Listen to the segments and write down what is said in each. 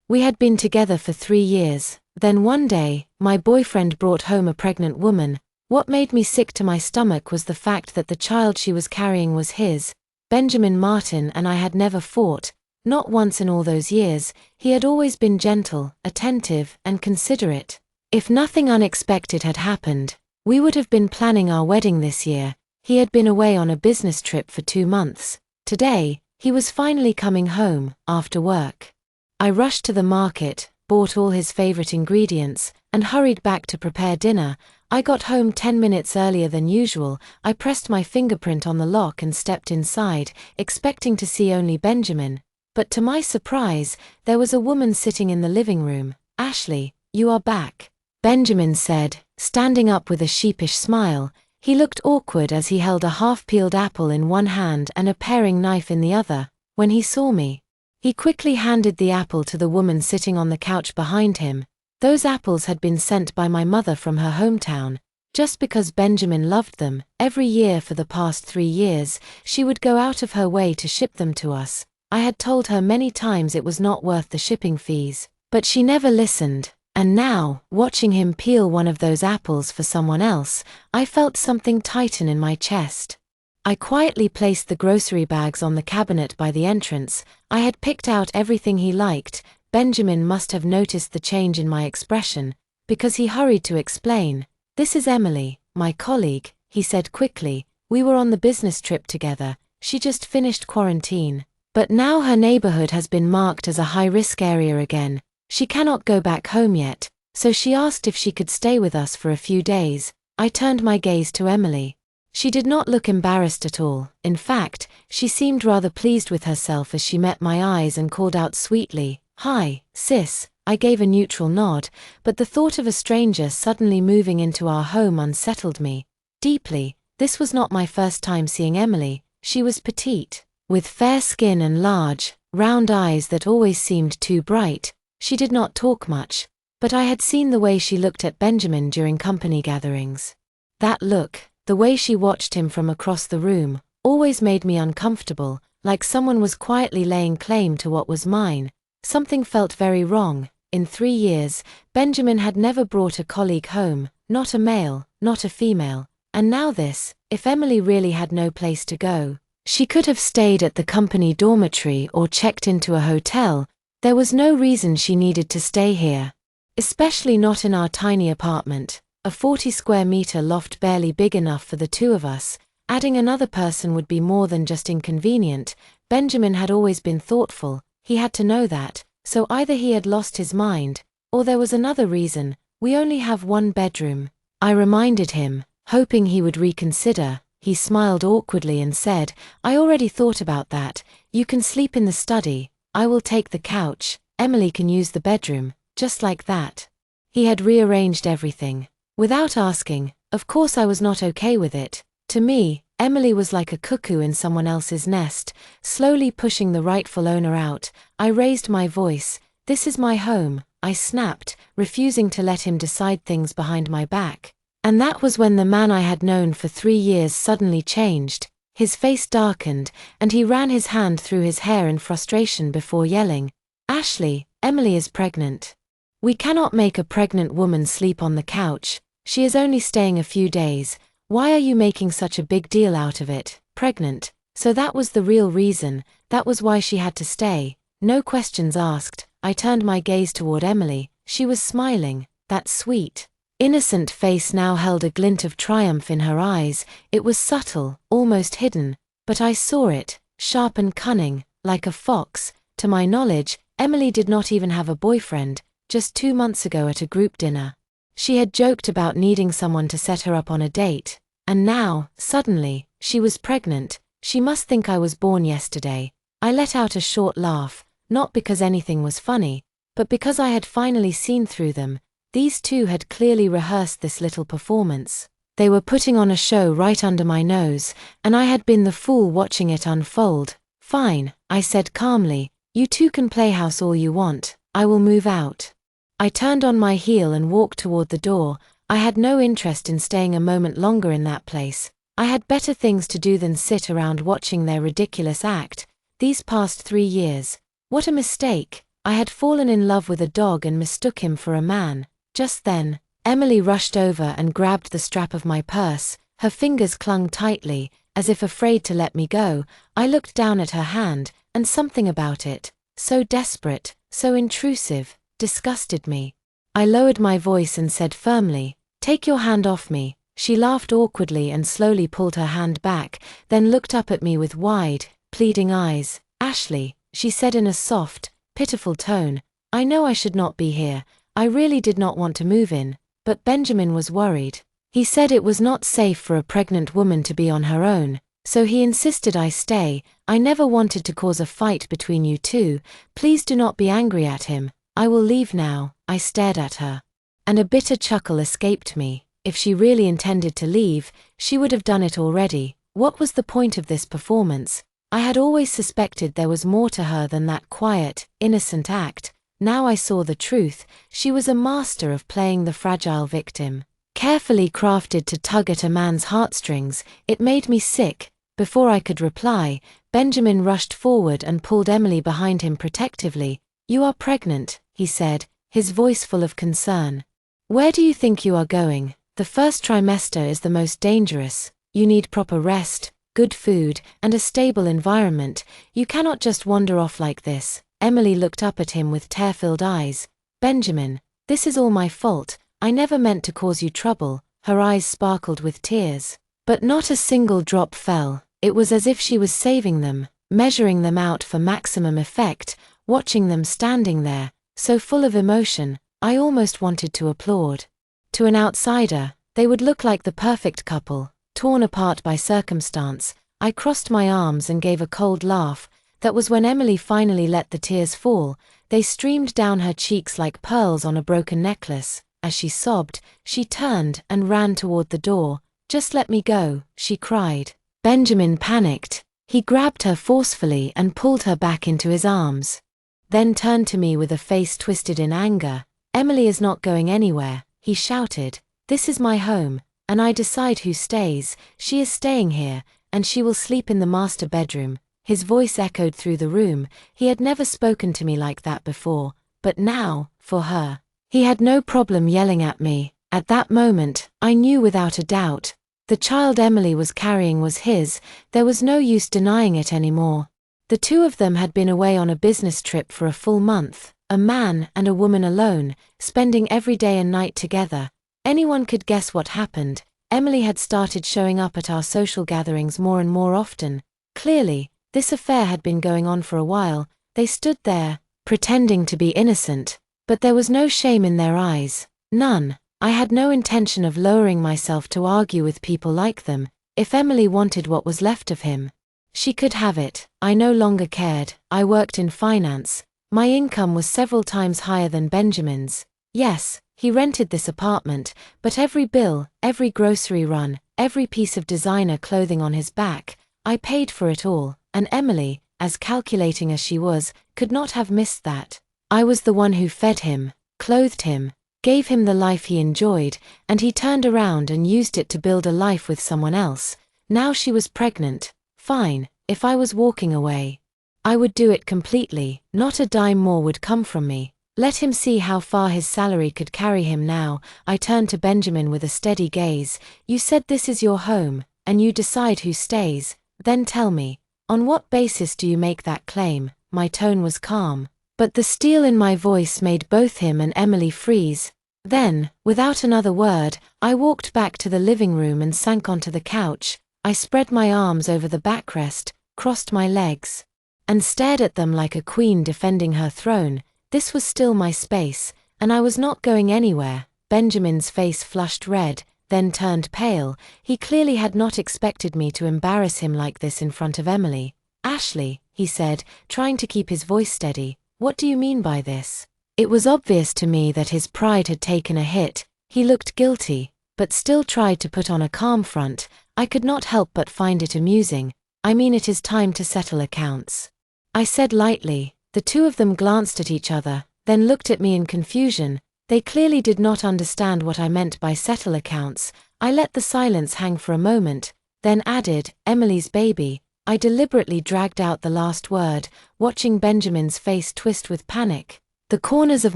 We had been together for 3 years. Then one day, my boyfriend brought home a pregnant woman. What made me sick to my stomach was the fact that the child she was carrying was his. Benjamin Martin and I had never fought, not once in all those years. He had always been gentle, attentive, and considerate. If nothing unexpected had happened, we would have been planning our wedding this year. He had been away on a business trip for 2 months. Today, he was finally coming home, after work. I rushed to the market, bought all his favorite ingredients, and hurried back to prepare dinner. I got home 10 minutes earlier than usual. I pressed my fingerprint on the lock and stepped inside, expecting to see only Benjamin. But to my surprise, there was a woman sitting in the living room. "Ashley, you are back," Benjamin said, standing up with a sheepish smile. He looked awkward as he held a half-peeled apple in one hand and a paring knife in the other. When he saw me, he quickly handed the apple to the woman sitting on the couch behind him. Those apples had been sent by my mother from her hometown. Just because Benjamin loved them, every year for the past 3 years, she would go out of her way to ship them to us. I had told her many times it was not worth the shipping fees, but she never listened. And now, watching him peel one of those apples for someone else, I felt something tighten in my chest. I quietly placed the grocery bags on the cabinet by the entrance. I had picked out everything he liked. Benjamin must have noticed the change in my expression, because he hurried to explain. "This is Emily, my colleague," he said quickly. "We were on the business trip together. She just finished quarantine. But now her neighborhood has been marked as a high-risk area again. She cannot go back home yet, so she asked if she could stay with us for a few days." I turned my gaze to Emily. She did not look embarrassed at all. In fact, she seemed rather pleased with herself as she met my eyes and called out sweetly, "Hi, sis." I gave a neutral nod, but the thought of a stranger suddenly moving into our home unsettled me deeply. This was not my first time seeing Emily. She was petite, with fair skin and large, round eyes that always seemed too bright. She did not talk much, but I had seen the way she looked at Benjamin during company gatherings. That look, the way she watched him from across the room, always made me uncomfortable, like someone was quietly laying claim to what was mine. Something felt very wrong. In 3 years, Benjamin had never brought a colleague home, not a male, not a female. And now this. If Emily really had no place to go, she could have stayed at the company dormitory or checked into a hotel. There was no reason she needed to stay here. Especially not in our tiny apartment, a 40-square-meter loft barely big enough for the 2 of us. Adding another person would be more than just inconvenient. Benjamin had always been thoughtful. He had to know that. So either he had lost his mind, or there was another reason. "We only have 1 bedroom. I reminded him, hoping he would reconsider. He smiled awkwardly and said, "I already thought about that. You can sleep in the study. I will take the couch. Emily can use the bedroom." Just like that. He had rearranged everything. Without asking, of course I was not okay with it. To me, Emily was like a cuckoo in someone else's nest, slowly pushing the rightful owner out. I raised my voice. "This is my home," I snapped, refusing to let him decide things behind my back. And that was when the man I had known for 3 years suddenly changed. His face darkened, and he ran his hand through his hair in frustration before yelling, "Ashley, Emily is pregnant. We cannot make a pregnant woman sleep on the couch. She is only staying a few days. Why are you making such a big deal out of it? Pregnant." So that was the real reason. That was why she had to stay. No questions asked. I turned my gaze toward Emily. She was smiling. That sweet, innocent face now held a glint of triumph in her eyes. It was subtle, almost hidden, but I saw it, sharp and cunning, like a fox. To my knowledge, Emily did not even have a boyfriend. Just 2 months ago at a group dinner, she had joked about needing someone to set her up on a date. And now, suddenly, she was pregnant. She must think I was born yesterday. I let out a short laugh, not because anything was funny, but because I had finally seen through them. These 2 had clearly rehearsed this little performance. They were putting on a show right under my nose, and I had been the fool watching it unfold. "Fine," I said calmly. "You 2 can play house all you want. I will move out." I turned on my heel and walked toward the door. I had no interest in staying a moment longer in that place. I had better things to do than sit around watching their ridiculous act. These past 3 years. What a mistake. I had fallen in love with a dog and mistook him for a man. Just then, Emily rushed over and grabbed the strap of my purse. Her fingers clung tightly, as if afraid to let me go. I looked down at her hand, and something about it, so desperate, so intrusive, disgusted me. I lowered my voice and said firmly, "Take your hand off me." She laughed awkwardly and slowly pulled her hand back, then looked up at me with wide, pleading eyes. "Ashley," she said in a soft, pitiful tone, "I know I should not be here. I really did not want to move in, but Benjamin was worried. He said it was not safe for a pregnant woman to be on her own, so he insisted I stay. I never wanted to cause a fight between you two. Please do not be angry at him. I will leave now." I stared at her, and a bitter chuckle escaped me. If she really intended to leave, she would have done it already. What was the point of this performance? I had always suspected there was more to her than that quiet, innocent act. Now I saw the truth. She was a master of playing the fragile victim, carefully crafted to tug at a man's heartstrings. It made me sick. Before I could reply, Benjamin rushed forward and pulled Emily behind him protectively. "You are pregnant," he said, his voice full of concern. "Where do you think you are going? The first trimester is the most dangerous. You need proper rest, good food, and a stable environment. You cannot just wander off like this." Emily looked up at him with tear-filled eyes. "Benjamin, this is all my fault. I never meant to cause you trouble." Her eyes sparkled with tears, but not a single drop fell. It was as if she was saving them, measuring them out for maximum effect. Watching them standing there, so full of emotion, I almost wanted to applaud. To an outsider, they would look like the perfect couple, torn apart by circumstance. I crossed my arms and gave a cold laugh. That was when Emily finally let the tears fall. They streamed down her cheeks like pearls on a broken necklace. As she sobbed, she turned and ran toward the door. "Just let me go," she cried. Benjamin panicked. He grabbed her forcefully and pulled her back into his arms, then turned to me with a face twisted in anger. "Emily is not going anywhere," he shouted. "This is my home, and I decide who stays. She is staying here, and she will sleep in the master bedroom." His voice echoed through the room. He had never spoken to me like that before, but now, for her, he had no problem yelling at me. At that moment, I knew without a doubt, the child Emily was carrying was his. There was no use denying it anymore. The two of them had been away on a business trip for a full month, a man and a woman alone, spending every day and night together. Anyone could guess what happened. Emily had started showing up at our social gatherings more and more often. Clearly, this affair had been going on for a while. They stood there, pretending to be innocent, but there was no shame in their eyes. None. I had no intention of lowering myself to argue with people like them. If Emily wanted what was left of him, she could have it. I no longer cared. I worked in finance. My income was several times higher than Benjamin's. Yes, he rented this apartment, but every bill, every grocery run, every piece of designer clothing on his back, I paid for it all, and Emily, as calculating as she was, could not have missed that. I was the one who fed him, clothed him, gave him the life he enjoyed, and he turned around and used it to build a life with someone else. Now she was pregnant. Fine, if I was walking away, I would do it completely. Not a dime more would come from me. Let him see how far his salary could carry him now. I turned to Benjamin with a steady gaze. "You said this is your home, and you decide who stays. Then tell me, on what basis do you make that claim?" My tone was calm, but the steel in my voice made both him and Emily freeze. Then, without another word, I walked back to the living room and sank onto the couch. I spread my arms over the backrest, crossed my legs, and stared at them like a queen defending her throne. This was still my space, and I was not going anywhere. Benjamin's face flushed red, then turned pale. He clearly had not expected me to embarrass him like this in front of Emily. "Ashley," he said, trying to keep his voice steady, "what do you mean by this?" It was obvious to me that his pride had taken a hit. He looked guilty, but still tried to put on a calm front. I could not help but find it amusing. "I mean, it is time to settle accounts," I said lightly. The two of them glanced at each other, then looked at me in confusion. They clearly did not understand what I meant by settle accounts. I let the silence hang for a moment, then added, "Emily's baby. I deliberately dragged out the last word, watching Benjamin's face twist with panic. The corners of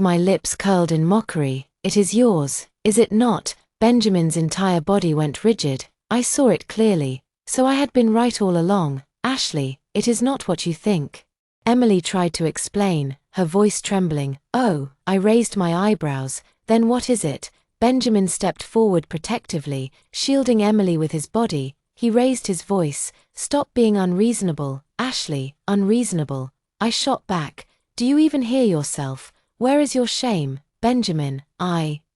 my lips curled in mockery. It is yours, is it not? Benjamin's entire body went rigid. I saw it clearly. So I had been right all along. Ashley, it is not what you think. Emily tried to explain, her voice trembling. Oh, I raised my eyebrows. Then what is it? Benjamin stepped forward protectively, shielding Emily with his body. He raised his voice. Stop being unreasonable, Ashley, unreasonable. I shot back. Do you even hear yourself? Where is your shame, Benjamin?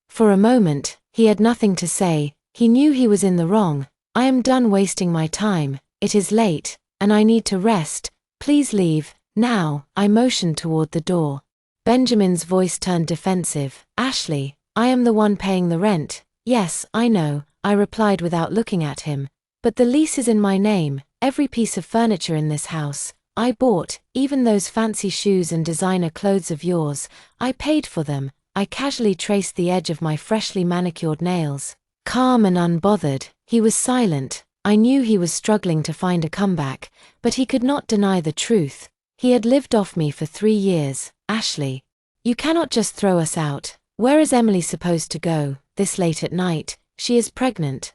For a moment, he had nothing to say. He knew he was in the wrong. I am done wasting my time. It is late, and I need to rest. Please leave, now. I motioned toward the door. Benjamin's voice turned defensive. Ashley, I am the one paying the rent. Yes, I know, I replied without looking at him. But the lease is in my name. Every piece of furniture in this house I bought, even those fancy shoes and designer clothes of yours. I paid for them. I casually traced the edge of my freshly manicured nails. Calm and unbothered, he was silent. I knew he was struggling to find a comeback, but he could not deny the truth. He had lived off me for 3 years. Ashley, you cannot just throw us out. Where is Emily supposed to go, this late at night? She is pregnant.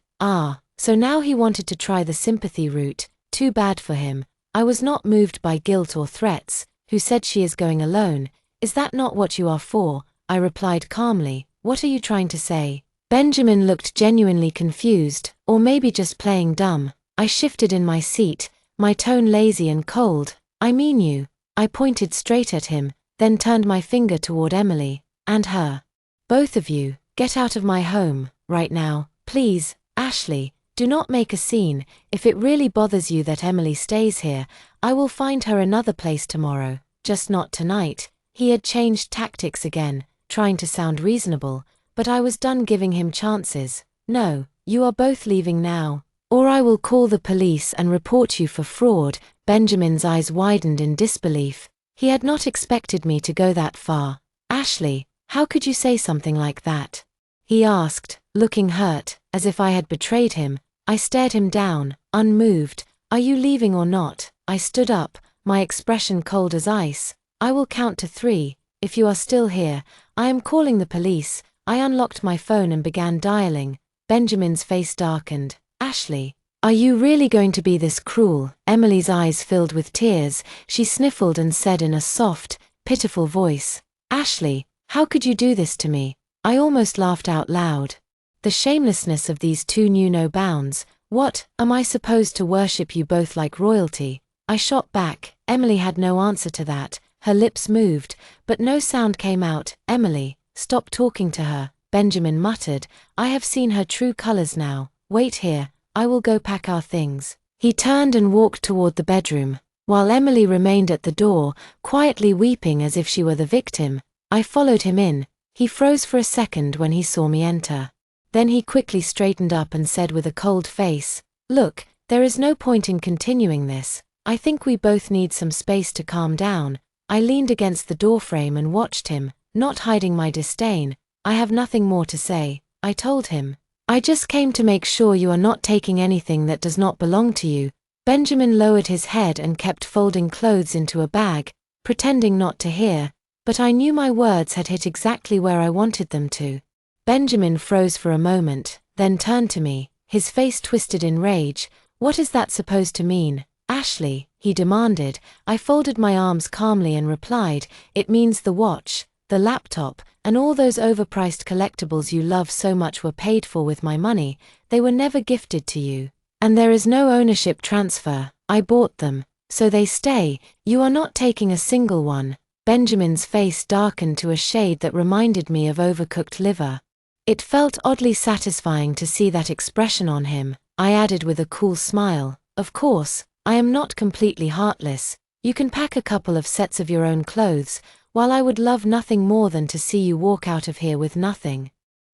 So now he wanted to try the sympathy route. Too bad for him. I was not moved by guilt or threats. Who said she is going alone? Is that not what you are for? I replied calmly. What are you trying to say? Benjamin looked genuinely confused, or maybe just playing dumb. I shifted in my seat, my tone lazy and cold. I mean you. I pointed straight at him, then turned my finger toward Emily, and her. Both of you, get out of my home, right now, please. Ashley, do not make a scene. If it really bothers you that Emily stays here, I will find her another place tomorrow, just not tonight. He had changed tactics again, trying to sound reasonable, but I was done giving him chances. No, you are both leaving now, or I will call the police and report you for fraud. Benjamin's eyes widened in disbelief. He had not expected me to go that far. Ashley, how could you say something like that? He asked, looking hurt, as if I had betrayed him. I stared him down, unmoved. Are you leaving or not? I stood up, my expression cold as ice. I will count to 3. If you are still here, I am calling the police. I unlocked my phone and began dialing. Benjamin's face darkened. Ashley, are you really going to be this cruel? Emily's eyes filled with tears. She sniffled and said in a soft, pitiful voice, Ashley, how could you do this to me? I almost laughed out loud. The shamelessness of these two knew no bounds. What, am I supposed to worship you both like royalty? I shot back. Emily had no answer to that. Her lips moved, but no sound came out. Emily, stop talking to her, Benjamin muttered. I have seen her true colors now. Wait here, I will go pack our things. He turned and walked toward the bedroom, while Emily remained at the door, quietly weeping as if she were the victim. I followed him in. He froze for a second when he saw me enter. Then he quickly straightened up and said with a cold face, Look, there is no point in continuing this. I think we both need some space to calm down. I leaned against the doorframe and watched him, not hiding my disdain. I have nothing more to say, I told him. I just came to make sure you are not taking anything that does not belong to you. Benjamin lowered his head and kept folding clothes into a bag, pretending not to hear, but I knew my words had hit exactly where I wanted them to. Benjamin froze for a moment, then turned to me, his face twisted in rage. What is that supposed to mean, Ashley? He demanded. I folded my arms calmly and replied, It means the watch, the laptop, and all those overpriced collectibles you love so much were paid for with my money. They were never gifted to you. And there is no ownership transfer. I bought them, so they stay. You are not taking a single one. Benjamin's face darkened to a shade that reminded me of overcooked liver. It felt oddly satisfying to see that expression on him. I added with a cool smile, Of course, I am not completely heartless. You can pack a couple of sets of your own clothes, while I would love nothing more than to see you walk out of here with nothing.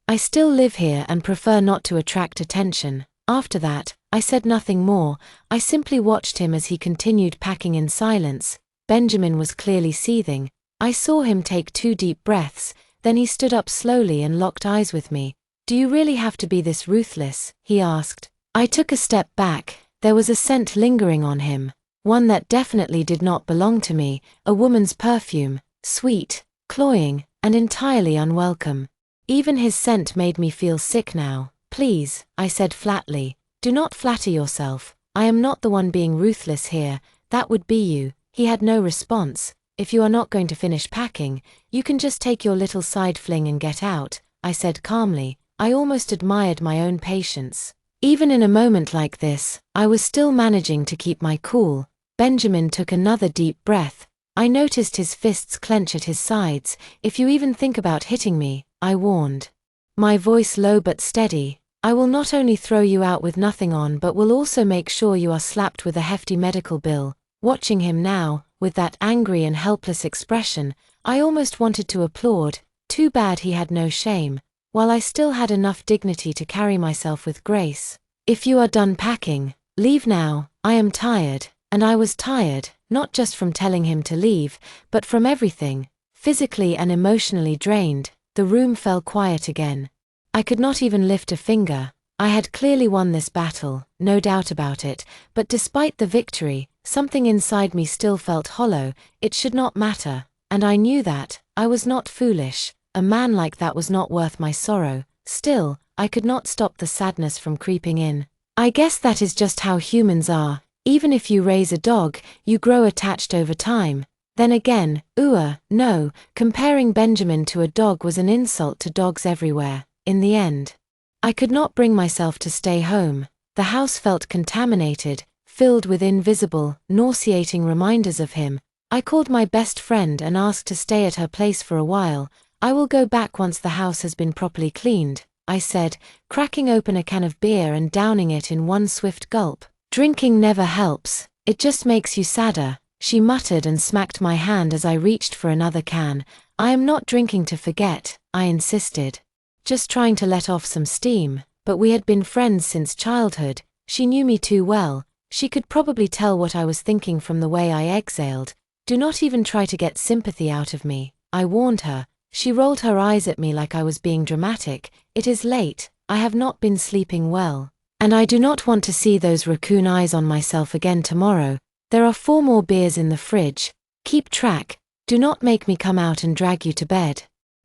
I still live here and prefer not to attract attention. After that, I said nothing more. I simply watched him as he continued packing in silence. Benjamin was clearly seething. I saw him take 2 deep breaths, then he stood up slowly and locked eyes with me. Do you really have to be this ruthless? He asked. I took a step back. There was a scent lingering on him, one that definitely did not belong to me, a woman's perfume, sweet, cloying, and entirely unwelcome. Even his scent made me feel sick now. "Please," I said flatly, "do not flatter yourself. I am not the one being ruthless here, that would be you." He had no response. "If you are not going to finish packing, you can just take your little side fling and get out," I said calmly. I almost admired my own patience. Even in a moment like this, I was still managing to keep my cool. Benjamin took another deep breath. I noticed his fists clench at his sides. "If you even think about hitting me," I warned. My voice low but steady, "I will not only throw you out with nothing on but will also make sure you are slapped with a hefty medical bill." Watching him now, with that angry and helpless expression, I almost wanted to applaud. Too bad he had no shame, while I still had enough dignity to carry myself with grace. "If you are done packing, leave now. I am tired." And I was tired, not just from telling him to leave, but from everything. Physically and emotionally drained, the room fell quiet again. I could not even lift a finger. I had clearly won this battle, no doubt about it, but despite the victory, something inside me still felt hollow. It should not matter, and I knew that. I was not foolish. A man like that was not worth my sorrow. Still, I could not stop the sadness from creeping in. I guess that is just how humans are. Even if you raise a dog, you grow attached over time. Then again, no, comparing Benjamin to a dog was an insult to dogs everywhere. In the end, I could not bring myself to stay home. The house felt contaminated, filled with invisible, nauseating reminders of him. I called my best friend and asked to stay at her place for a while. "I will go back once the house has been properly cleaned," I said, cracking open a can of beer and downing it in one swift gulp. "Drinking never helps, it just makes you sadder," she muttered and smacked my hand as I reached for another can. "I am not drinking to forget," I insisted. "Just trying to let off some steam." But we had been friends since childhood. She knew me too well. She could probably tell what I was thinking from the way I exhaled. "Do not even try to get sympathy out of me," I warned her. She rolled her eyes at me like I was being dramatic. "It is late, I have not been sleeping well. And I do not want to see those raccoon eyes on myself again tomorrow. There are 4 more beers in the fridge. Keep track. Do not make me come out and drag you to bed."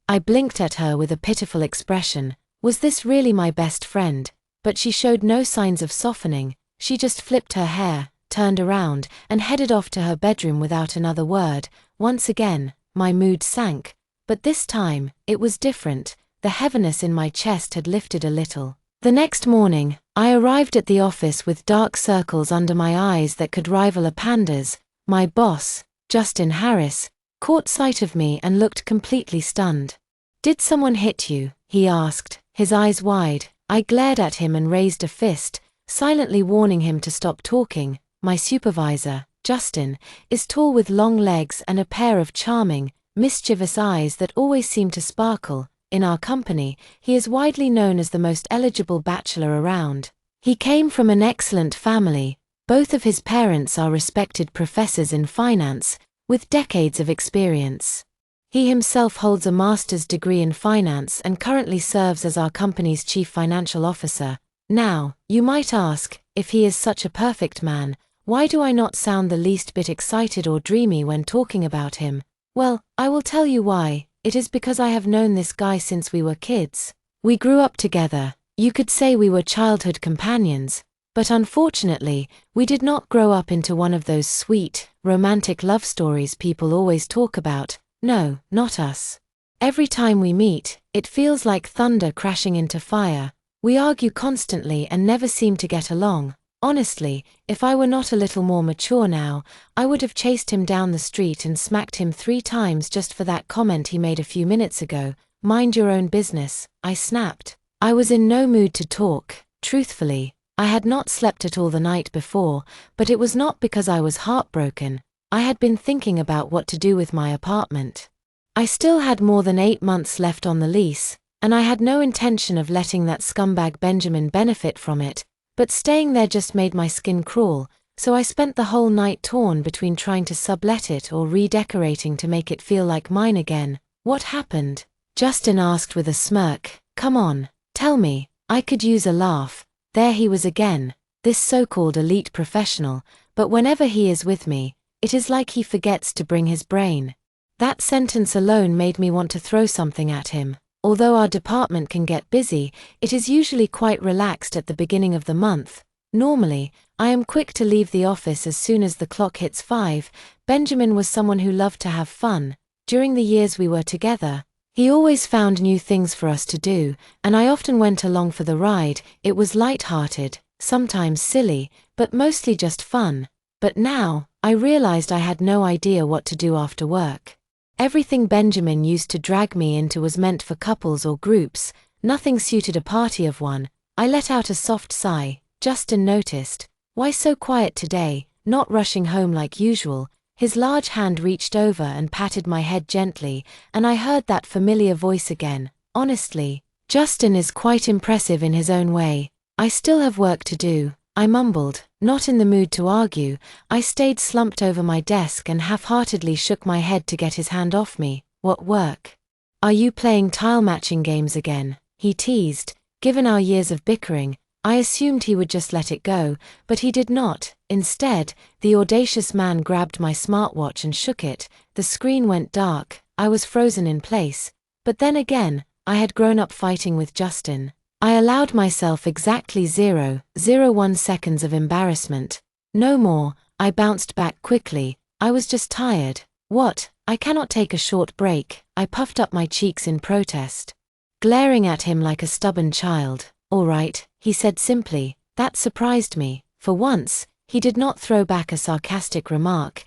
I blinked at her with a pitiful expression. Was this really my best friend? But she showed no signs of softening. She just flipped her hair, turned around, and headed off to her bedroom without another word. Once again, my mood sank. But this time, it was different. The heaviness in my chest had lifted a little. The next morning, I arrived at the office with dark circles under my eyes that could rival a panda's. My boss, Justin Harris, caught sight of me and looked completely stunned. "Did someone hit you?" he asked, his eyes wide. I glared at him and raised a fist, silently warning him to stop talking. My supervisor, Justin, is tall with long legs and a pair of charming, mischievous eyes that always seem to sparkle. In our company, he is widely known as the most eligible bachelor around. He came from an excellent family. Both of his parents are respected professors in finance, with decades of experience. He himself holds a master's degree in finance and currently serves as our company's chief financial officer. Now, you might ask, if he is such a perfect man, why do I not sound the least bit excited or dreamy when talking about him? Well, I will tell you why. It is because I have known this guy since we were kids. We grew up together. You could say we were childhood companions. But unfortunately, we did not grow up into one of those sweet, romantic love stories people always talk about. No, not us. Every time we meet, it feels like thunder crashing into fire. We argue constantly and never seem to get along. Honestly, if I were not a little more mature now, I would have chased him down the street and smacked him 3 times just for that comment he made a few minutes ago. "Mind your own business," I snapped. I was in no mood to talk, truthfully. I had not slept at all the night before, but it was not because I was heartbroken. I had been thinking about what to do with my apartment. I still had more than 8 months left on the lease, and I had no intention of letting that scumbag Benjamin benefit from it. But staying there just made my skin crawl, so I spent the whole night torn between trying to sublet it or redecorating to make it feel like mine again. "What happened?" Justin asked with a smirk. "Come on, tell me." I could use a laugh. There he was again. this so-called elite professional, but whenever he is with me, it is like he forgets to bring his brain. That sentence alone made me want to throw something at him. Although our department can get busy, it is usually quite relaxed at the beginning of the month. Normally, I am quick to leave the office as soon as the clock hits 5. Benjamin was someone who loved to have fun. During the years we were together, he always found new things for us to do, and I often went along for the ride. It was light-hearted, sometimes silly, but mostly just fun. But now, I realized I had no idea what to do after work. Everything Benjamin used to drag me into was meant for couples or groups. Nothing suited a party of one. I let out a soft sigh. Justin noticed. "Why so quiet today, not rushing home like usual?" His large hand reached over and patted my head gently, and I heard that familiar voice again. Honestly, Justin is quite impressive in his own way. "I still have work to do," I mumbled, not in the mood to argue. I stayed slumped over my desk and half-heartedly shook my head to get his hand off me. "What work? Are you playing tile-matching games again?" he teased. Given our years of bickering, I assumed he would just let it go, but he did not. Instead, the audacious man grabbed my smartwatch and shook it. The screen went dark. I was frozen in place. But then again, I had grown up fighting with Justin. I allowed myself exactly 0.01 seconds of embarrassment. No more. I bounced back quickly. I was just tired. "What? I cannot take a short break." I puffed up my cheeks in protest, glaring at him like a stubborn child. "All right," he said simply. That surprised me. For once, he did not throw back a sarcastic remark.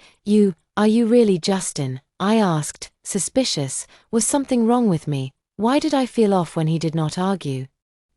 Are you really Justin?" I asked, suspicious. Was something wrong with me? Why did I feel off when he did not argue?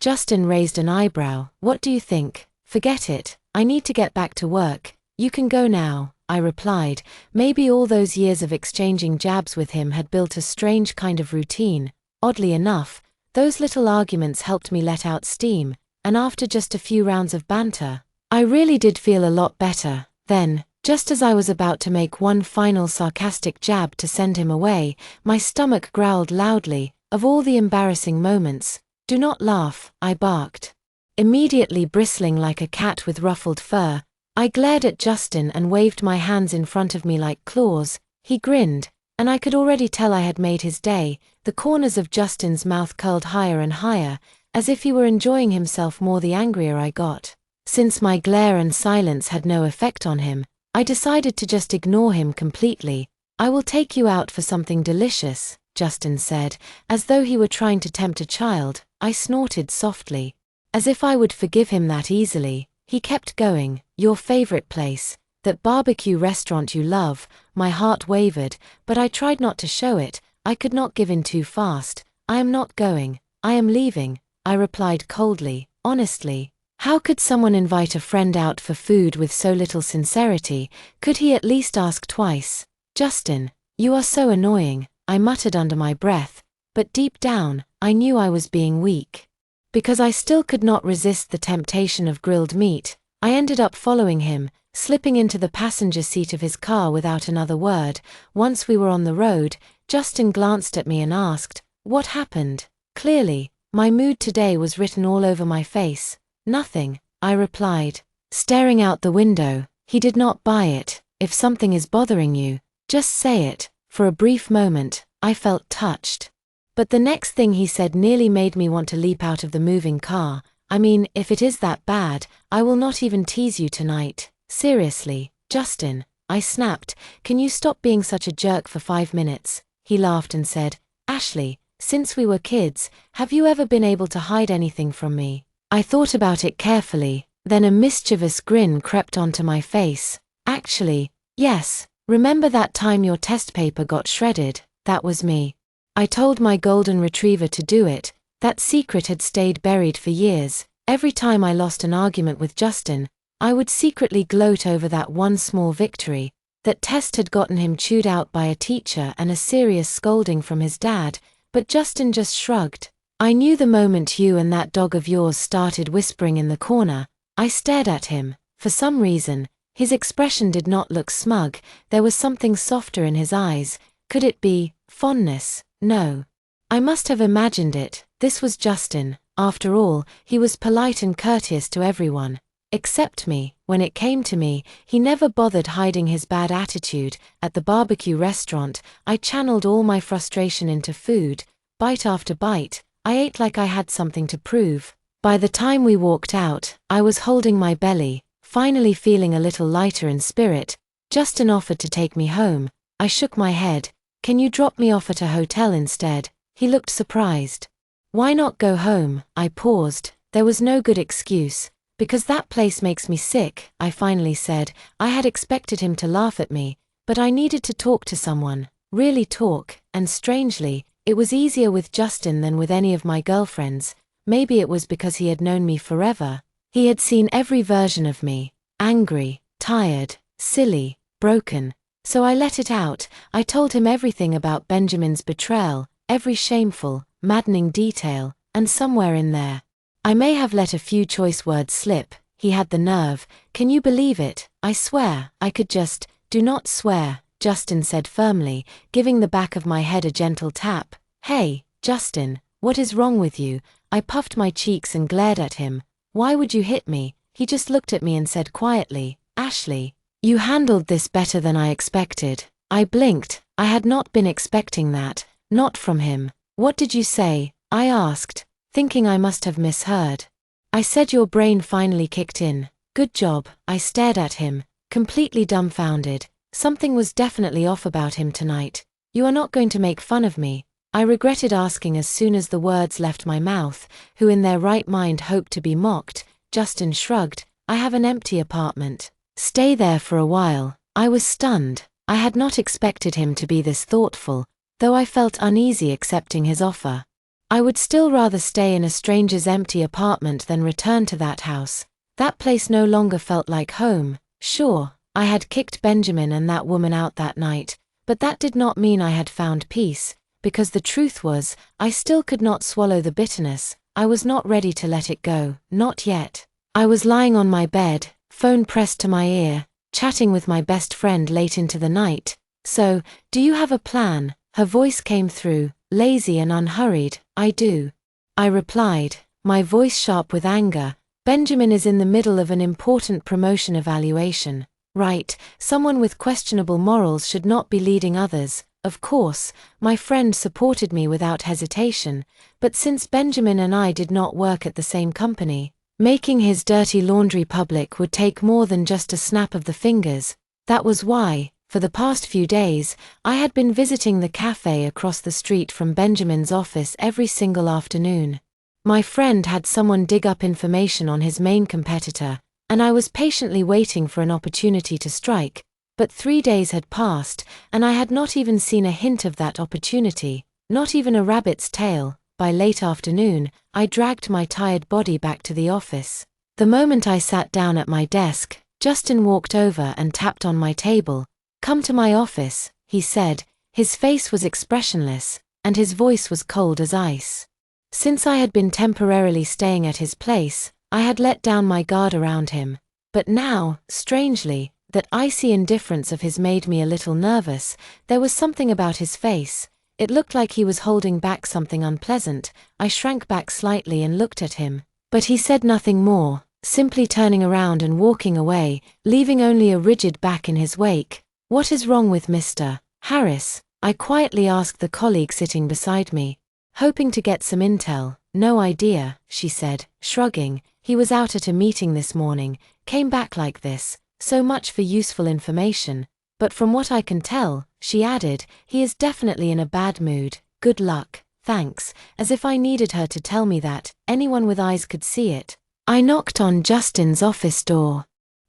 Justin raised an eyebrow. "What do you think?" "Forget it. I need to get back to work." "You can go now," I replied. Maybe all those years of exchanging jabs with him had built a strange kind of routine. Oddly enough, those little arguments helped me let out steam, and after just a few rounds of banter, I really did feel a lot better. Then, just as I was about to make one final sarcastic jab to send him away, my stomach growled loudly. Of all the embarrassing moments, "Do not laugh," I barked. Immediately bristling like a cat with ruffled fur, I glared at Justin and waved my hands in front of me like claws. He grinned, and I could already tell I had made his day. The corners of Justin's mouth curled higher and higher, as if he were enjoying himself more the angrier I got. Since my glare and silence had no effect on him, I decided to just ignore him completely. "I will take you out for something delicious," Justin said, as though he were trying to tempt a child. I snorted softly. As if I would forgive him that easily. He kept going. "Your favorite place, that barbecue restaurant you love." My heart wavered, but I tried not to show it. I could not give in too fast. "I am not going. I am leaving," I replied coldly. Honestly, how could someone invite a friend out for food with so little sincerity? Could he at least ask twice? "Justin, you are so annoying," I muttered under my breath, but deep down, I knew I was being weak. Because I still could not resist the temptation of grilled meat, I ended up following him, slipping into the passenger seat of his car without another word. Once we were on the road, Justin glanced at me and asked, "What happened?" Clearly, my mood today was written all over my face. "Nothing," I replied, staring out the window. He did not buy it. "If something is bothering you, just say it." For a brief moment, I felt touched. But the next thing he said nearly made me want to leap out of the moving car. "I mean, if it is that bad, I will not even tease you tonight." "Seriously, Justin," I snapped, "can you stop being such a jerk for 5 minutes? He laughed and said, "Ashley, since we were kids, have you ever been able to hide anything from me?" I thought about it carefully, then a mischievous grin crept onto my face. "Actually, yes. Remember that time your test paper got shredded? That was me. I told my golden retriever to do it." That secret had stayed buried for years. Every time I lost an argument with Justin, I would secretly gloat over that one small victory. That test had gotten him chewed out by a teacher and a serious scolding from his dad, but Justin just shrugged. "I knew the moment you and that dog of yours started whispering in the corner." I stared at him. For some reason, his expression did not look smug. There was something softer in his eyes. Could it be fondness? No. I must have imagined it. This was Justin. After all, he was polite and courteous to everyone. Except me, when it came to me, he never bothered hiding his bad attitude. At the barbecue restaurant, I channeled all my frustration into food. Bite after bite, I ate like I had something to prove. By the time we walked out, I was holding my belly, finally feeling a little lighter in spirit. Justin offered to take me home. I shook my head. Can you drop me off at a hotel instead? He looked surprised. Why not go home? I paused. There was no good excuse. Because that place makes me sick, I finally said. I had expected him to laugh at me, but I needed to talk to someone, really talk, and strangely, it was easier with Justin than with any of my girlfriends. Maybe it was because he had known me forever. He had seen every version of me, angry, tired, silly, broken. So I let it out. I told him everything about Benjamin's betrayal, every shameful, maddening detail, and somewhere in there, I may have let a few choice words slip. He had the nerve. Can you believe it? I swear, I could just. Do not swear, Justin said firmly, giving the back of my head a gentle tap. Hey, Justin, what is wrong with you? I puffed my cheeks and glared at him. Why would you hit me? He just looked at me and said quietly, Ashley, you handled this better than I expected. I blinked. I had not been expecting that, not from him. What did you say? I asked, thinking I must have misheard. I said your brain finally kicked in. Good job. I stared at him, completely dumbfounded. Something was definitely off about him tonight. You are not going to make fun of me? I regretted asking as soon as the words left my mouth. Who in their right mind hoped to be mocked? Justin shrugged. I have an empty apartment. Stay there for a while. I was stunned. I had not expected him to be this thoughtful, though I felt uneasy accepting his offer. I would still rather stay in a stranger's empty apartment than return to that house. That place no longer felt like home. Sure, I had kicked Benjamin and that woman out that night, but that did not mean I had found peace, because the truth was, I still could not swallow the bitterness. I was not ready to let it go, not yet. I was lying on my bed, phone pressed to my ear, chatting with my best friend late into the night. So, do you have a plan? Her voice came through, lazy and unhurried. I do. I replied, my voice sharp with anger. Benjamin is in the middle of an important promotion evaluation. Right, someone with questionable morals should not be leading others. Of course, my friend supported me without hesitation, but since Benjamin and I did not work at the same company, making his dirty laundry public would take more than just a snap of the fingers. That was why, for the past few days, I had been visiting the cafe across the street from Benjamin's office every single afternoon. My friend had someone dig up information on his main competitor, and I was patiently waiting for an opportunity to strike. But 3 days had passed, and I had not even seen a hint of that opportunity, not even a rabbit's tail. By late afternoon, I dragged my tired body back to the office. The moment I sat down at my desk, Justin walked over and tapped on my table. Come to my office, he said. His face was expressionless, and his voice was cold as ice. Since I had been temporarily staying at his place, I had let down my guard around him. But now, strangely, that icy indifference of his made me a little nervous. There was something about his face. It looked like he was holding back something unpleasant. I shrank back slightly and looked at him. But he said nothing more, simply turning around and walking away, leaving only a rigid back in his wake. What is wrong with Mr. Harris? I quietly asked the colleague sitting beside me, hoping to get some intel. No idea, she said, shrugging. He was out at a meeting this morning, came back like this. So much for useful information. But from what I can tell, she added, he is definitely in a bad mood. Good luck, thanks, as if I needed her to tell me that. Anyone with eyes could see it. I knocked on Justin's office door.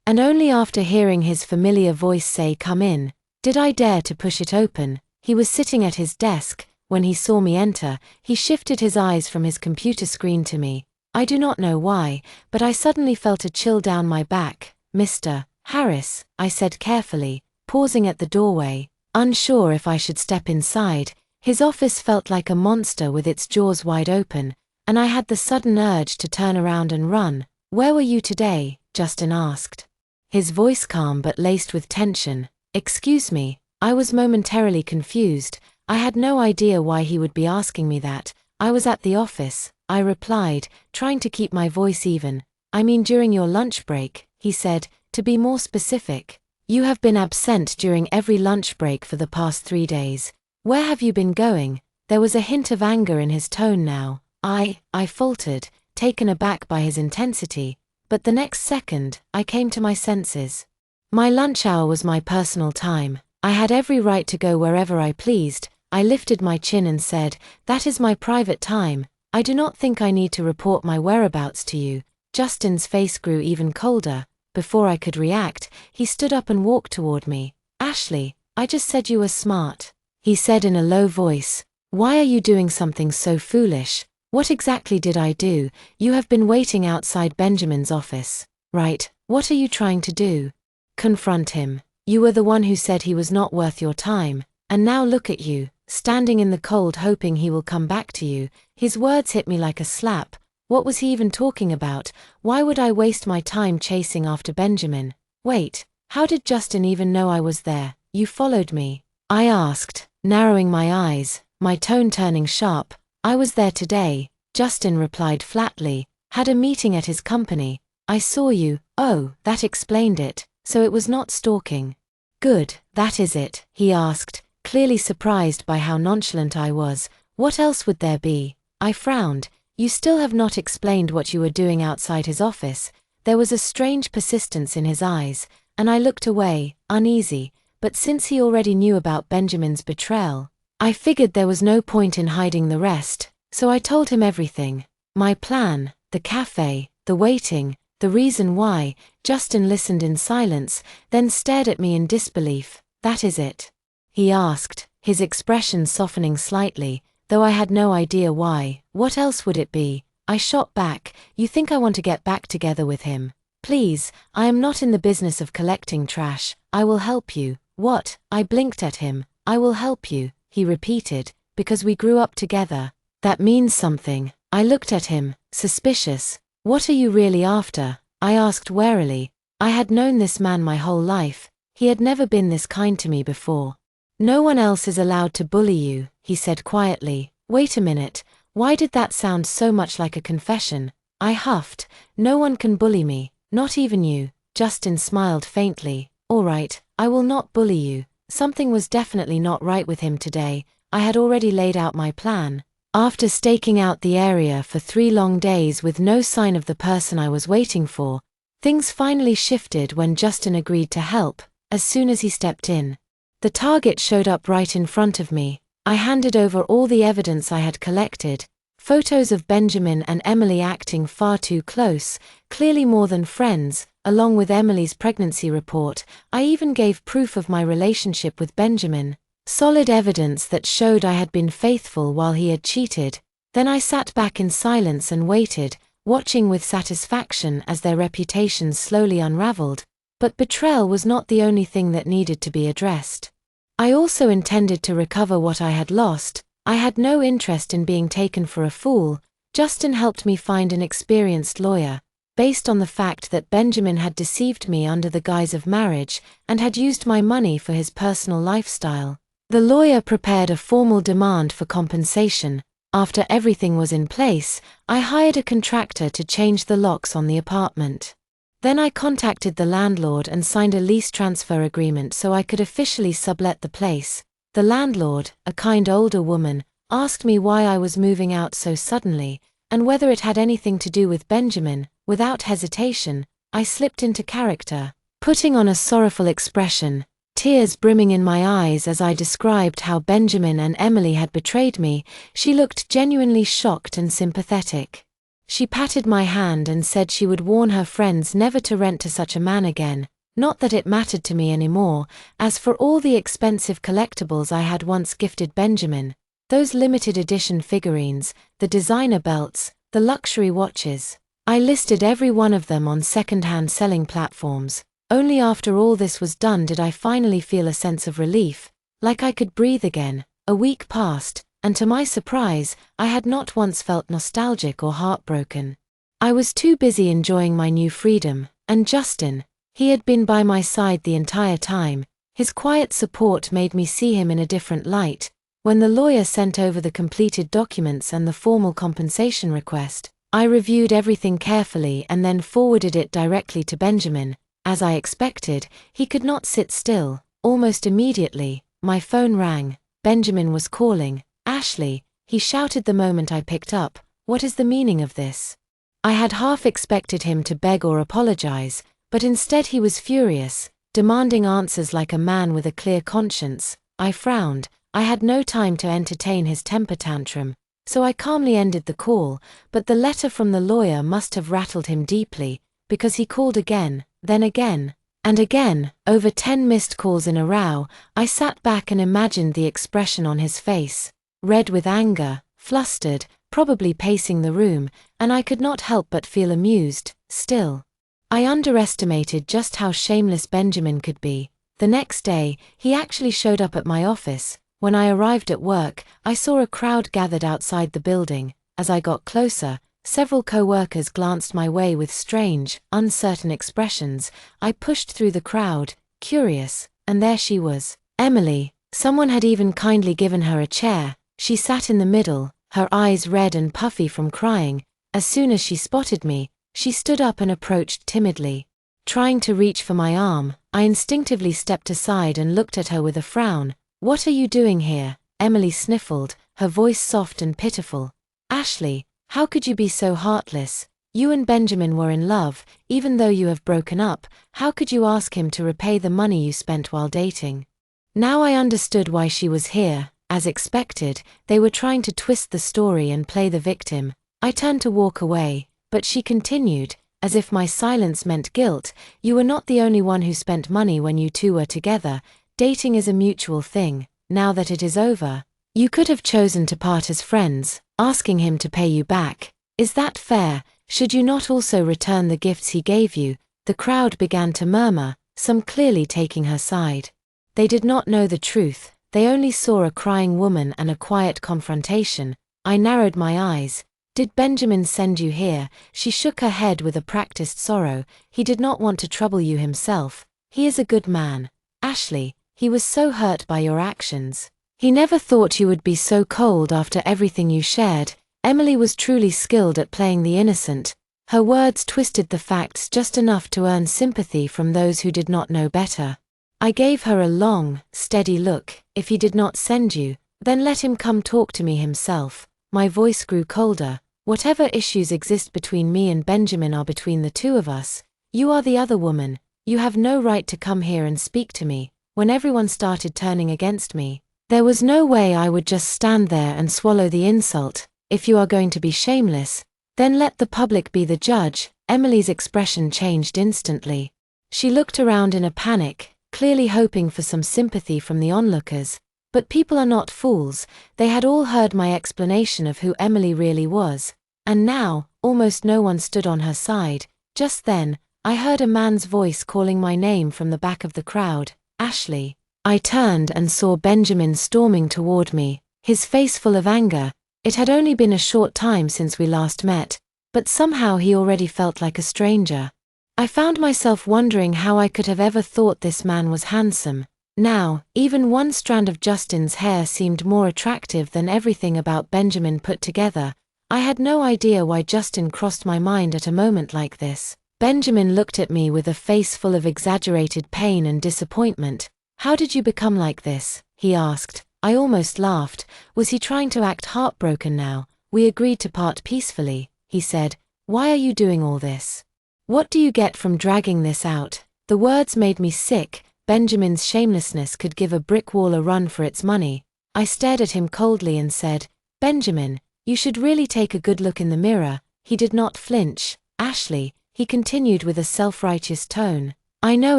And only after hearing his familiar voice say come in, did I dare to push it open. He was sitting at his desk. When he saw me enter, he shifted his eyes from his computer screen to me. I do not know why, but I suddenly felt a chill down my back. Mr. Harris, I said carefully, pausing at the doorway, unsure if I should step inside. His office felt like a monster with its jaws wide open, and I had the sudden urge to turn around and run. Where were you today? Justin asked. His voice calm but laced with tension. Excuse me, I was momentarily confused. I had no idea why he would be asking me that. I was at the office, I replied, trying to keep my voice even. I mean during your lunch break, he said, to be more specific. You have been absent during every lunch break for the past 3 days. Where have you been going? There was a hint of anger in his tone now. I faltered, taken aback by his intensity, but the next second, I came to my senses. My lunch hour was my personal time. I had every right to go wherever I pleased. I lifted my chin and said, "That is my private time. I do not think I need to report my whereabouts to you." Justin's face grew even colder. Before I could react, he stood up and walked toward me. "Ashley, I just said you were smart," he said in a low voice. "Why are you doing something so foolish? What exactly did I do? You have been waiting outside Benjamin's office, right? What are you trying to do? Confront him. You were the one who said he was not worth your time, and now look at you, standing in the cold hoping he will come back to you." His words hit me like a slap. What was he even talking about? Why would I waste my time chasing after Benjamin? Wait, how did Justin even know I was there? "You followed me?" I asked, narrowing my eyes, my tone turning sharp. "I was there today," Justin replied flatly. "Had a meeting at his company. I saw you." "Oh, that explained it. So it was not stalking." "Good, that is it," he asked, clearly surprised by how nonchalant I was. "What else would there be?" I frowned. "You still have not explained what you were doing outside his office." There was a strange persistence in his eyes, and I looked away, uneasy, but since he already knew about Benjamin's betrayal, I figured there was no point in hiding the rest, so I told him everything. My plan, the cafe, the waiting, the reason why. Justin listened in silence, then stared at me in disbelief. "That is it?" he asked, his expression softening slightly, though I had no idea why. "What else would it be?" I shot back. "You think I want to get back together with him? Please, I am not in the business of collecting trash. I will help you." "What?" I blinked at him. "I will help you," he repeated, "because we grew up together." "That means something." I looked at him, suspicious. "What are you really after?" I asked warily. I had known this man my whole life. He had never been this kind to me before. "No one else is allowed to bully you," he said quietly. Wait a minute, why did that sound so much like a confession? I huffed. "No one can bully me, not even you." Justin smiled faintly. "All right, I will not bully you." Something was definitely not right with him today. I had already laid out my plan. After staking out the area for 3 long days with no sign of the person I was waiting for, things finally shifted when Justin agreed to help. As soon as he stepped in, the target showed up right in front of me. I handed over all the evidence I had collected, photos of Benjamin and Emily acting far too close, clearly more than friends, along with Emily's pregnancy report. I even gave proof of my relationship with Benjamin, solid evidence that showed I had been faithful while he had cheated. Then I sat back in silence and waited, watching with satisfaction as their reputations slowly unraveled. But betrayal was not the only thing that needed to be addressed. I also intended to recover what I had lost. I had no interest in being taken for a fool. Justin helped me find an experienced lawyer, based on the fact that Benjamin had deceived me under the guise of marriage and had used my money for his personal lifestyle. The lawyer prepared a formal demand for compensation. After everything was in place, I hired a contractor to change the locks on the apartment. Then I contacted the landlord and signed a lease transfer agreement so I could officially sublet the place. The landlord, a kind older woman, asked me why I was moving out so suddenly, and whether it had anything to do with Benjamin. Without hesitation, I slipped into character, putting on a sorrowful expression, tears brimming in my eyes as I described how Benjamin and Emily had betrayed me. She looked genuinely shocked and sympathetic. She patted my hand and said she would warn her friends never to rent to such a man again. Not that it mattered to me anymore. As for all the expensive collectibles I had once gifted Benjamin, those limited edition figurines, the designer belts, the luxury watches, I listed every one of them on second-hand selling platforms. Only after all this was done did I finally feel a sense of relief, like I could breathe again. A week passed, and to my surprise, I had not once felt nostalgic or heartbroken. I was too busy enjoying my new freedom, and Justin, he had been by my side the entire time. His quiet support made me see him in a different light. When the lawyer sent over the completed documents and the formal compensation request, I reviewed everything carefully and then forwarded it directly to Benjamin. As I expected, he could not sit still. Almost immediately, my phone rang. Benjamin was calling. "Ashley," he shouted the moment I picked up. "What is the meaning of this?" I had half expected him to beg or apologize, but instead he was furious, demanding answers like a man with a clear conscience. I frowned. I had no time to entertain his temper tantrum, so I calmly ended the call, but the letter from the lawyer must have rattled him deeply, because he called again, then again, and again. Over 10 missed calls in a row. I sat back and imagined the expression on his face. Red with anger, flustered, probably pacing the room, and I could not help but feel amused. Still, I underestimated just how shameless Benjamin could be. The next day, he actually showed up at my office. When I arrived at work, I saw a crowd gathered outside the building. As I got closer, several co-workers glanced my way with strange, uncertain expressions. I pushed through the crowd, curious, and there she was, Emily. Someone had even kindly given her a chair. She sat in the middle, her eyes red and puffy from crying. As soon as she spotted me, she stood up and approached timidly. Trying to reach for my arm, I instinctively stepped aside and looked at her with a frown. "What are you doing here?" Emily sniffled, her voice soft and pitiful. "Ashley, how could you be so heartless? You and Benjamin were in love, even though you have broken up. How could you ask him to repay the money you spent while dating?" Now I understood why she was here. As expected, they were trying to twist the story and play the victim. I turned to walk away, but she continued, as if my silence meant guilt. "You were not the only one who spent money when you two were together. Dating is a mutual thing. Now that it is over, you could have chosen to part as friends, asking him to pay you back. Is that fair? Should you not also return the gifts he gave you?" The crowd began to murmur, some clearly taking her side. They did not know the truth. They only saw a crying woman and a quiet confrontation. I narrowed my eyes. "Did Benjamin send you here?" She shook her head with a practiced sorrow. "He did not want to trouble you himself. He is a good man. Ashley, he was so hurt by your actions. He never thought you would be so cold after everything you shared." Emily was truly skilled at playing the innocent. Her words twisted the facts just enough to earn sympathy from those who did not know better. I gave her a long, steady look. "If he did not send you, then let him come talk to me himself." My voice grew colder. "Whatever issues exist between me and Benjamin are between the two of us. You are the other woman. You have no right to come here and speak to me." When everyone started turning against me, there was no way I would just stand there and swallow the insult. "If you are going to be shameless, then let the public be the judge." Emily's expression changed instantly. She looked around in a panic, clearly hoping for some sympathy from the onlookers. But people are not fools. They had all heard my explanation of who Emily really was. And now, almost no one stood on her side. Just then, I heard a man's voice calling my name from the back of the crowd. "Ashley." I turned and saw Benjamin storming toward me, his face full of anger. It had only been a short time since we last met, but somehow he already felt like a stranger. I found myself wondering how I could have ever thought this man was handsome. Now, even one strand of Justin's hair seemed more attractive than everything about Benjamin put together. I had no idea why Justin crossed my mind at a moment like this. Benjamin looked at me with a face full of exaggerated pain and disappointment. "How did you become like this?" he asked. I almost laughed. Was he trying to act heartbroken now? "We agreed to part peacefully," he said. "Why are you doing all this? What do you get from dragging this out?" The words made me sick. Benjamin's shamelessness could give a brick wall a run for its money. I stared at him coldly and said, "Benjamin, you should really take a good look in the mirror." He did not flinch. "Ashley," he continued with a self-righteous tone, "I know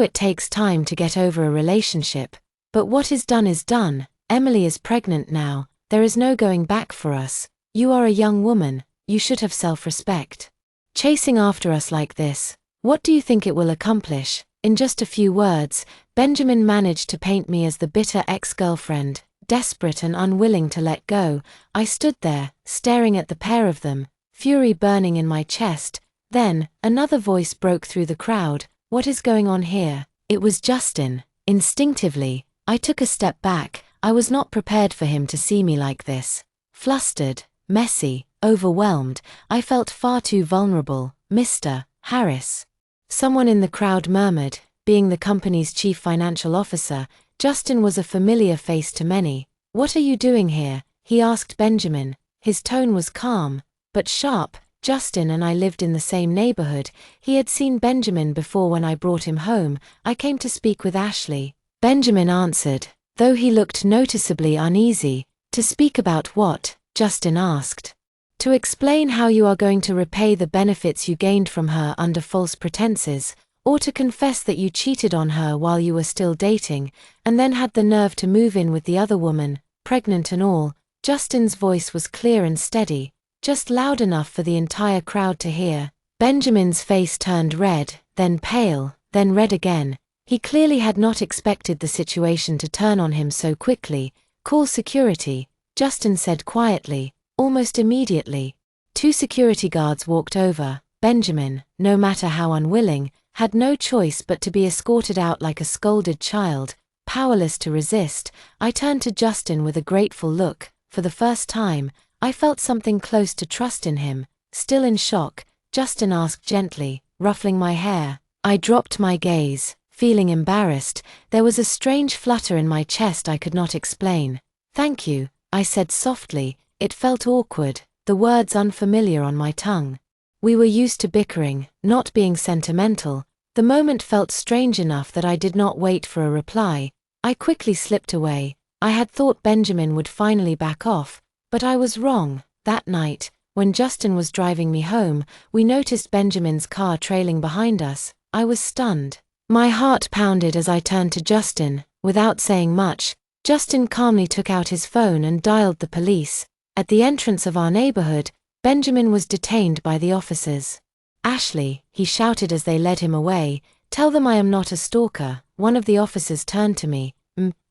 it takes time to get over a relationship, but what is done is done. Emily is pregnant now. There is no going back for us. You are a young woman. You should have self-respect. Chasing after us like this, what do you think it will accomplish?" In just a few words, Benjamin managed to paint me as the bitter ex-girlfriend, desperate and unwilling to let go. I stood there, staring at the pair of them, fury burning in my chest. Then, another voice broke through the crowd. "What is going on here?" It was Justin. Instinctively, I took a step back. I was not prepared for him to see me like this. Flustered, messy, overwhelmed. I felt far too vulnerable. Mr. Harris. Someone in the crowd murmured. Being the company's chief financial officer, Justin was a familiar face to many. "What are you doing here?" he asked Benjamin. His tone was calm, but sharp. Justin and I lived in the same neighborhood. He had seen Benjamin before when I brought him home. "I came to speak with Ashley," Benjamin answered, though he looked noticeably uneasy. "To speak about what?" Justin asked. "To explain how you are going to repay the benefits you gained from her under false pretenses, or to confess that you cheated on her while you were still dating, and then had the nerve to move in with the other woman, pregnant and all." Justin's voice was clear and steady, just loud enough for the entire crowd to hear. Benjamin's face turned red, then pale, then red again. He clearly had not expected the situation to turn on him so quickly. "Call security," Justin said quietly. Almost immediately, 2 security guards walked over. Benjamin, no matter how unwilling, had no choice but to be escorted out like a scolded child, powerless to resist. I turned to Justin with a grateful look. For the first time, I felt something close to trust in him. Still in shock, Justin asked gently, ruffling my hair. I dropped my gaze, feeling embarrassed. There was a strange flutter in my chest I could not explain. "Thank you," I said softly. It felt awkward, the words unfamiliar on my tongue. We were used to bickering, not being sentimental. The moment felt strange enough that I did not wait for a reply. I quickly slipped away. I had thought Benjamin would finally back off, but I was wrong. That night, when Justin was driving me home, we noticed Benjamin's car trailing behind us. I was stunned. My heart pounded as I turned to Justin. Without saying much, Justin calmly took out his phone and dialed the police. At the entrance of our neighborhood, Benjamin was detained by the officers. "Ashley," he shouted as they led him away, "tell them I am not a stalker." One of the officers turned to me.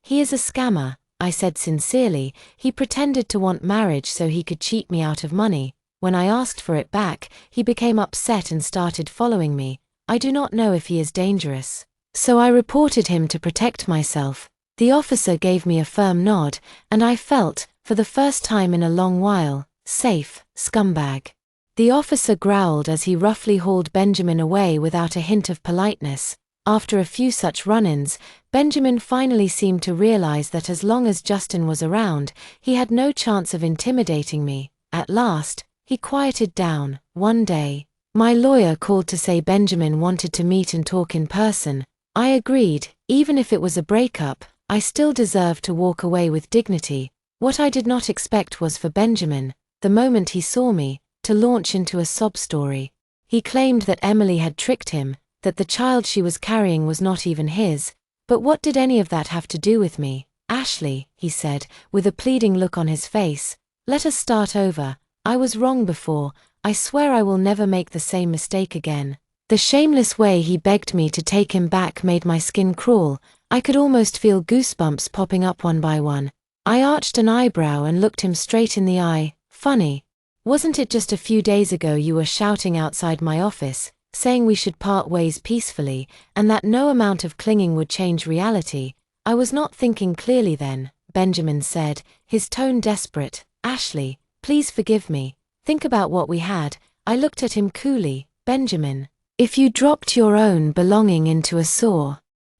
He is a scammer," I said sincerely. "He pretended to want marriage so he could cheat me out of money. When I asked for it back, he became upset and started following me. I do not know if he is dangerous. So I reported him to protect myself." The officer gave me a firm nod, and I felt, for the first time in a long while, safe. "Scumbag." The officer growled as he roughly hauled Benjamin away without a hint of politeness. After a few such run-ins, Benjamin finally seemed to realize that as long as Justin was around, he had no chance of intimidating me. At last, he quieted down. One day, my lawyer called to say Benjamin wanted to meet and talk in person. I agreed. Even if it was a breakup, I still deserved to walk away with dignity. What I did not expect was for Benjamin, the moment he saw me, to launch into a sob story. He claimed that Emily had tricked him, that the child she was carrying was not even his. But what did any of that have to do with me? "Ashley," he said, with a pleading look on his face, "let us start over. I was wrong before. I swear I will never make the same mistake again." The shameless way he begged me to take him back made my skin crawl. I could almost feel goosebumps popping up one by one. I arched an eyebrow and looked him straight in the eye. "Funny. Wasn't it just a few days ago you were shouting outside my office, saying we should part ways peacefully, and that no amount of clinging would change reality?" "I was not thinking clearly then," Benjamin said, his tone desperate. "Ashley, please forgive me. Think about what we had." I looked at him coolly. "Benjamin, if you dropped your own belonging into a saw,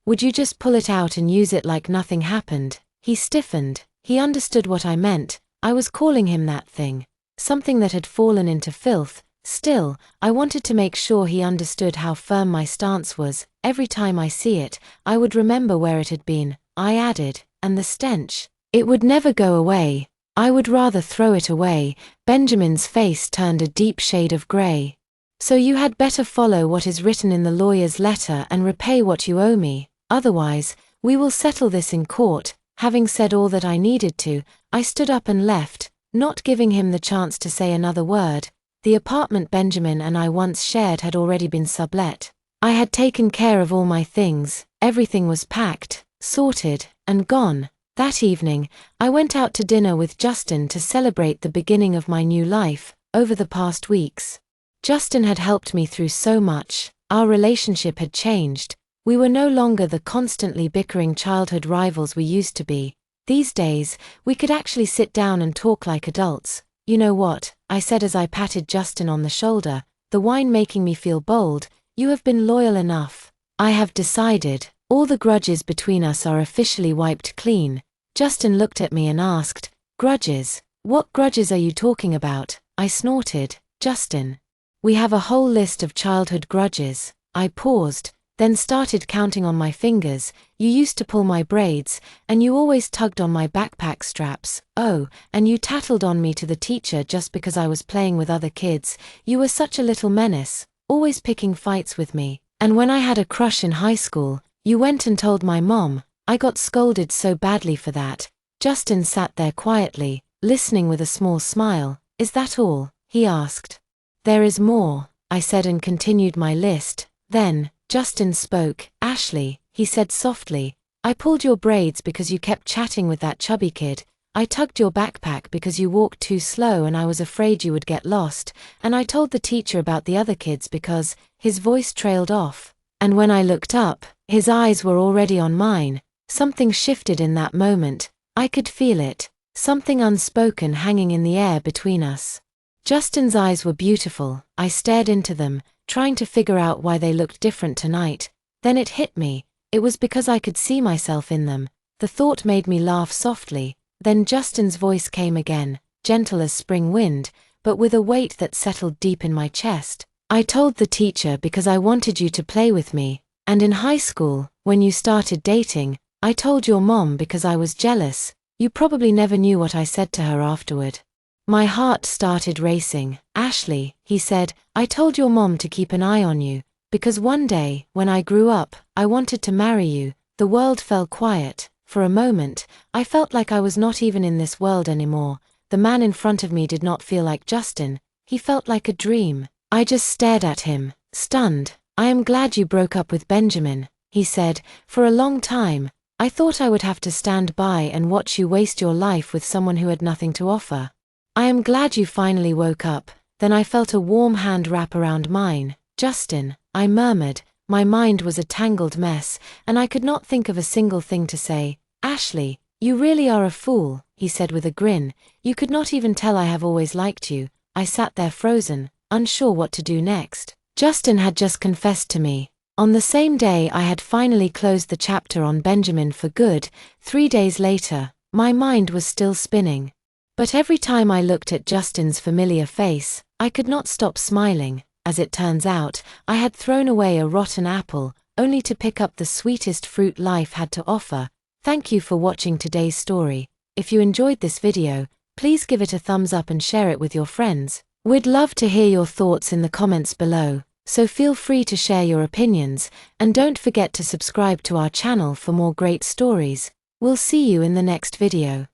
would you just pull it out and use it like nothing happened?" He stiffened. He understood what I meant. I was calling him that thing. Something that had fallen into filth. Still, I wanted to make sure he understood how firm my stance was. "Every time I see it, I would remember where it had been," I added, "and the stench. It would never go away. I would rather throw it away." Benjamin's face turned a deep shade of gray. "So you had better follow what is written in the lawyer's letter and repay what you owe me. Otherwise, we will settle this in court." Having said all that I needed to, I stood up and left, not giving him the chance to say another word. The apartment Benjamin and I once shared had already been sublet. I had taken care of all my things. Everything was packed, sorted, and gone. That evening, I went out to dinner with Justin to celebrate the beginning of my new life. Over the past weeks, Justin had helped me through so much. Our relationship had changed. We were no longer the constantly bickering childhood rivals we used to be. These days, we could actually sit down and talk like adults. You know what, I said as I patted Justin on the shoulder, the wine making me feel bold. You have been loyal enough. I have decided, all the grudges between us are officially wiped clean. Justin looked at me and asked, grudges? What grudges are you talking about? I snorted. Justin. We have a whole list of childhood grudges. I paused, then started counting on my fingers. You used to pull my braids, and you always tugged on my backpack straps. Oh, and you tattled on me to the teacher just because I was playing with other kids. You were such a little menace, always picking fights with me. And when I had a crush in high school, you went and told my mom. I got scolded so badly for that. Justin sat there quietly, listening with a small smile. Is that all? He asked. There is more, I said and continued my list. Then, Justin spoke. Ashley, he said softly, I pulled your braids because you kept chatting with that chubby kid. I tugged your backpack because you walked too slow and I was afraid you would get lost. And I told the teacher about the other kids because, his voice trailed off. And when I looked up, his eyes were already on mine. Something shifted in that moment. I could feel it. Something unspoken hanging in the air between us. Justin's eyes were beautiful. I stared into them, trying to figure out why they looked different tonight. Then it hit me. It was because I could see myself in them. The thought made me laugh softly. Then Justin's voice came again, gentle as spring wind, but with a weight that settled deep in my chest. I told the teacher because I wanted you to play with me. And in high school, when you started dating, I told your mom because I was jealous. You probably never knew what I said to her afterward. My heart started racing. Ashley, he said, I told your mom to keep an eye on you, because one day, when I grew up, I wanted to marry you. The world fell quiet. For a moment, I felt like I was not even in this world anymore. The man in front of me did not feel like Justin. He felt like a dream. I just stared at him, stunned. I am glad you broke up with Benjamin, he said. For a long time, I thought I would have to stand by and watch you waste your life with someone who had nothing to offer. I am glad you finally woke up. Then I felt a warm hand wrap around mine. Justin, I murmured. My mind was a tangled mess, and I could not think of a single thing to say. Ashley, you really are a fool, he said with a grin. You could not even tell I have always liked you. I sat there frozen, unsure what to do next. Justin had just confessed to me. On the same day I had finally closed the chapter on Benjamin for good. 3 days later, my mind was still spinning. But every time I looked at Justin's familiar face, I could not stop smiling. As it turns out, I had thrown away a rotten apple, only to pick up the sweetest fruit life had to offer. Thank you for watching today's story. If you enjoyed this video, please give it a thumbs up and share it with your friends. We'd love to hear your thoughts in the comments below, so feel free to share your opinions, and don't forget to subscribe to our channel for more great stories. We'll see you in the next video.